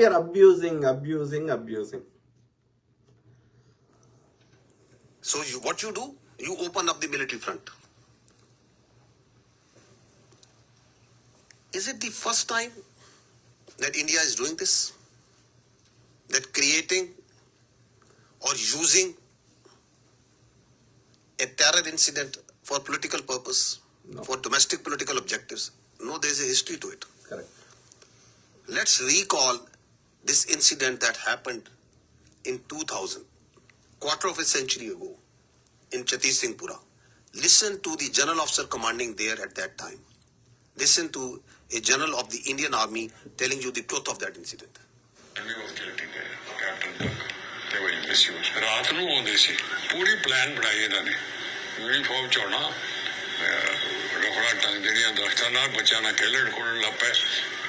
we are abusing. So what you do? You open up the military front. Is it the first time that India is doing this? That creating or using a terror incident for political purpose, No. for domestic political objectives? No, there is a history to it. Correct. Let's recall this incident that happened in 2000, quarter of a century ago, in Chatti Singhpura. Listen to the general officer commanding there at that time. Listen to a general of the Indian Army telling you the truth of that incident. ਰਾਤ ਨੂੰ ਆਉਂਦੇ ਸੀ ਪੂਰੀ plan ਬਣਾਈ ਇਹਨਾਂ ਨੇ uniform ਚਾਉਣਾ ਰਫੜਾ ਟੰਗ ਜਿਹੜੀਆਂ ਦਰਖਤਾਂ ਨਾਲ ਬੱਚਿਆਂ ਨਾਲ ਖੇਲਣ ਖੋਲਣ ਲੱਗ ਪਏ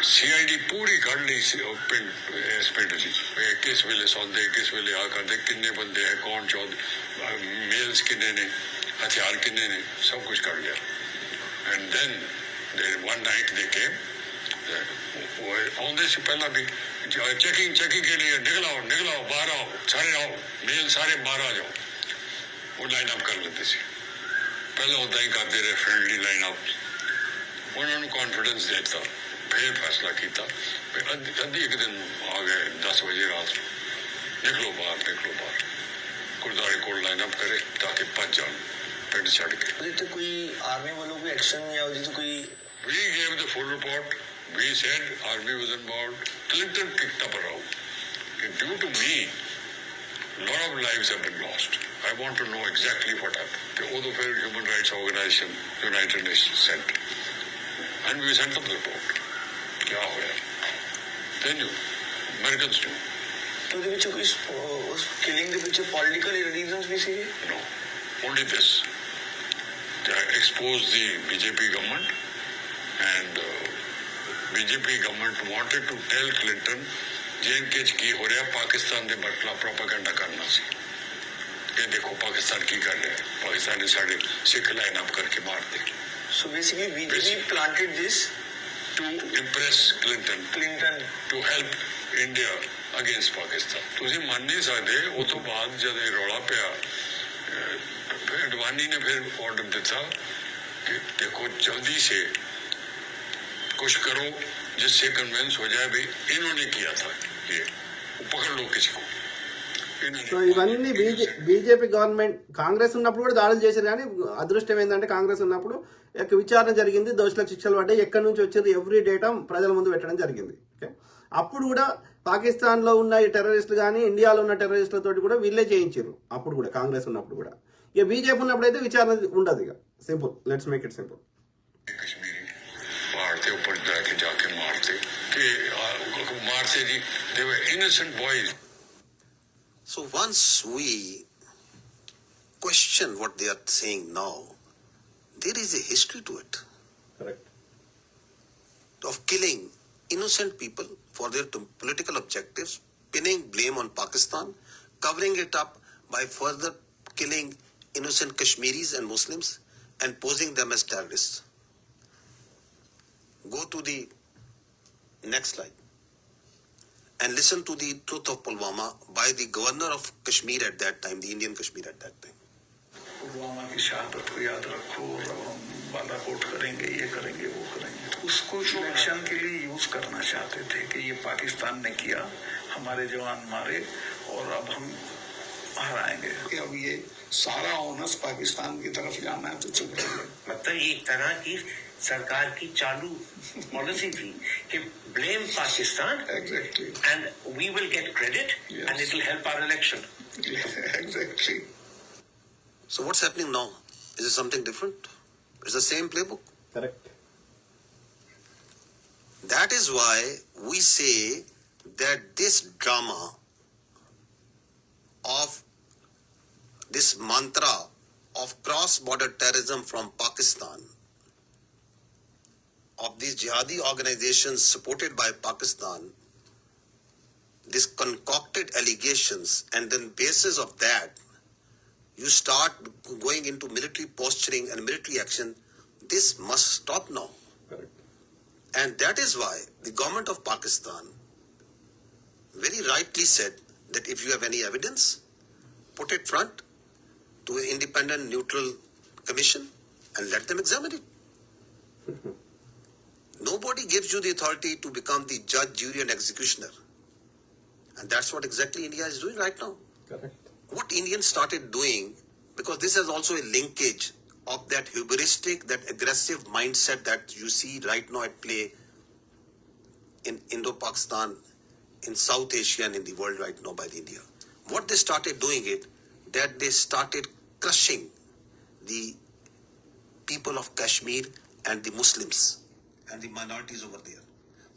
CID ਪੂਰੀ ਕੱਢ ਲਈ ਸੀ ਉਹ ਪਿੰਡ ਇਸ ਪਿੰਡ ਦੀ ਕਿਸ ਵੇਲੇ ਸੌਂਦੇ ਕਿਸ ਵੇਲੇ ਆ ਕਰਦੇ ਕਿੰਨੇ ਬੰਦੇ ਹੈ ਕੌਣ ਚੌਂਦੇ ਮੇਲਸ ਕਿੰਨੇ ਨੇ ਹਥਿਆਰ ਕਿੰਨੇ ਨੇ ਸਭ ਕੁਝ ਕੱਢ ਲਿਆ and then one night they came ਆਉਂਦੇ ਸੀ ਪਹਿਲਾਂ ਵੀ ਚੈਕਿੰਗ के लिए निकलाओ बाहर आओ सारे आओ मेल सारे बाहर आ जाओ वो लाइन अप कर लेते ਸੀ ਪਹਿਲਾਂ ਉਦਾਂ ਹੀ ਕਰਦੇ ਰਹੇ ਫ੍ਰੈਂਡਲੀ ਲਾਈਨ ਅਪ ਉਹਨਾਂ ਨੂੰ ਕੌਨਫੀਡੈਂਸ ਦਿੱਤਾ ਫਿਰ ਫੈਸਲਾ ਕੀਤਾ ਅੱਧੀ ਇੱਕ ਦਿਨ ਆ ਗਏ 10 ਵਜੇ ਰਾਤ ਨਿਕਲੋ ਬਾਹਰ ਗੁਰਦੁਆਰੇ ਕੋਲ ਲਾਈਨ ਅਪ ਕਰੇ ਤਾਂ ਕਿ ਭੱਜ ਜਾਣ ਪਿੰਡ ਛੱਡ ਕੇ ਉਹਦੇ ਕੋਈ ਆਰਮੀ ਵੱਲੋਂ ਕੋਈ ਐਕਸ਼ਨ ਜਾਂ ਉਹਦੀ ਕੋਈ We gave the full report. We said army was involved. Clinton kicked up a row. Due to me, a lot of lives have been lost. I want to know exactly what happened. The other Human Rights Organization, United Nations sent. And we sent them the report. Kya hoya? They knew. Americans knew. तो ਉਹਦੇ ਵਿੱਚ ਕੋਈ ਉਸ killing ਦੇ ਵਿੱਚ political reasons ਵੀ ਸੀਗੇ? No. Only this. To expose the BJP government. And BJP government wanted to tell Clinton JNK ਚ ਕੀ ਹੋ ਰਿਹਾ ਪਾਕਿਸਤਾਨ ਦੇ ਬਟਲਾ ਪ੍ਰੋਪਾਗੈਂਡਾ ਕਰਨਾ ਸੀ ਇਹ ਦੇਖੋ ਪਾਕਿਸਤਾਨ ਕੀ ਕਰ ਰਿਹਾ ਪਾਕਿਸਤਾਨ ਨੇ ਸਾਡੇ ਸਿੱਖ ਲਾਈਨ ਅਪ ਕਰਕੇ ਮਾਰਦੇ So basically BJP planted this to impress Clinton to help India against Pakistan ਤੁਸੀਂ ਮੰਨ ਨਹੀਂ ਸਕਦੇ ਉਹ ਤੋਂ ਬਾਅਦ ਜਦ ਇਹ ਰੌਲਾ ਪਿਆ ਫਿਰ ਅਡਵਾਨੀ ਨੇ ਫਿਰ ਆਰਡਰ ਦਿੱਤਾ कि देखो जल्दी से कुछ करो जिससे कन्विंस हो जाए भाई इन्होंने किया था ये पकड़ लो किसी को సో ఇవన్నీ బీజేపీ గవర్నమెంట్ కాంగ్రెస్ ఉన్నప్పుడు కూడా దాడులు చేశారు కానీ అదృష్టం ఏంటంటే కాంగ్రెస్ ఉన్నప్పుడు విచారణ జరిగింది దోషులకు శిక్షలు పడ్డాయి ఎక్కడి నుంచి వచ్చేది ఎవ్రీ డేటా ప్రజల ముందు పెట్టడం జరిగింది ఓకే అప్పుడు కూడా పాకిస్తాన్లో ఉన్న టెర్రరిస్టులు కానీ ఇండియాలో ఉన్న టెర్రరిస్టులతో కూడా వీళ్ళే చేయించారు అప్పుడు కూడా కాంగ్రెస్ ఉన్నప్పుడు కూడా ఇక బీజేపీ ఉన్నప్పుడు అయితే విచారణ ఉండదు ఇక simple let's make it simple पहाड़ के ऊपर जाके मारते जी they were innocent boys. So once we question what they are saying now, there is a history to it. Correct. Of killing innocent people for their political objectives, pinning blame on Pakistan, covering it up by further killing innocent Kashmiris and Muslims and posing them as terrorists. Go to the next slide and listen to the truth of Pulwama by the governor of Kashmir at that time, the Indian Kashmir at that time. Pulwama की शहादत को याद रखो और हम बालाकोट करेंगे ये करेंगे वो करेंगे तो उसको इलेक्शन के लिए यूज करना चाहते थे कि ये पाकिस्तान ने किया हमारे जवान मारे और अब हम हराएंगे कि अब ये सारा ऑनर्स पाकिस्तान की तरफ जाना है तो चुप रहिए मतलब एक तरह की सरकार की चालू पॉलिसी थी कि blame Pakistan exactly and we will get credit Yes. and it will help our election. Exactly So what's happening now? Is it something different? It's the same playbook. Correct That is why we say that this drama of this mantra of cross-border terrorism from Pakistan, of these jihadi organizations supported by Pakistan, these concocted allegations, and then basis of that, you start going into military posturing and military action. This must stop now. Correct And that is why the government of Pakistan very rightly said that if you have any evidence, put it front to an independent, neutral commission and let them examine it. Nobody gives you the authority to become the judge, jury, and executioner. And that's what exactly India is doing right now. Correct. What Indians started doing, because this has also a linkage of that hubristic, that aggressive mindset that you see right now at play in Indo-Pakistan, in South Asia, and in the world right now by the India. What they started doing it, that they started crushing the people of Kashmir and the Muslims and the minorities over there.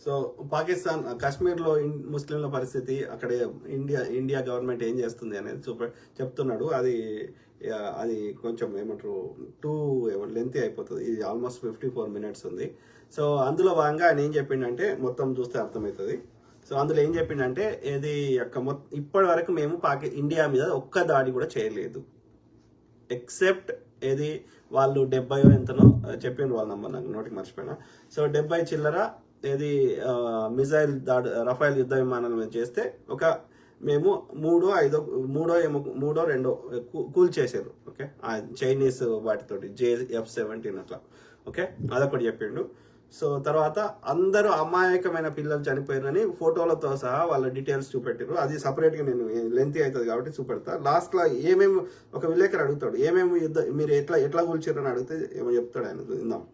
So Pakistan కాశ్మీర్లో ముస్లింల పరిస్థితి అక్కడ India government ఏం చేస్తుంది అనేది చెప్తున్నాడు. అది కొంచెం ఏమంటారు లెంతీ అయిపోతుంది. ఇది ఆల్మోస్ట్ 54 minutes ఉంది. సో అందులో భాగంగా ఆయన ఏం చెప్పిండంటే, మొత్తం చూస్తే అర్థమవుతుంది. సో అందులో ఏం చెప్పిండంటే, ఇది ఇప్పటి వరకు మేము ఇండియా మీద ఒక్క దాడి కూడా చేయలేదు, ఎక్సెప్ట్ ఏది వాళ్ళు 70 ఎంతనో చెప్పిండు, వాళ్ళ నంబర్ నాకు నోటికి మర్చిపోయినా. సో 70 చిల్లర ఏది మిజైల్ దాడి, రఫైల్ యుద్ధ విమానాల మీద చేస్తే మేము మూడో రెండో కూల్చేసారు. ఓకే, చైనీస్ వాటితోటి JF-17 అట్లా. ఓకే, అదొకటి చెప్పిండు. సో తర్వాత అందరూ అమాయకమైన పిల్లలు చనిపోయారని ఫోటోలతో సహా వాళ్ళ డీటెయిల్స్ చూపెట్టారు. అది సపరేట్గా నేను లెంతీ అవుతుంది కాబట్టి చూపెడతా. లాస్ట్లో ఏమేమి ఒక విలేకరు అడుగుతాడు, ఏమేమి మీరు ఎట్లా కూల్చారు అని అడిగితే ఏమో చెప్తాడు ఆయన, విందాం.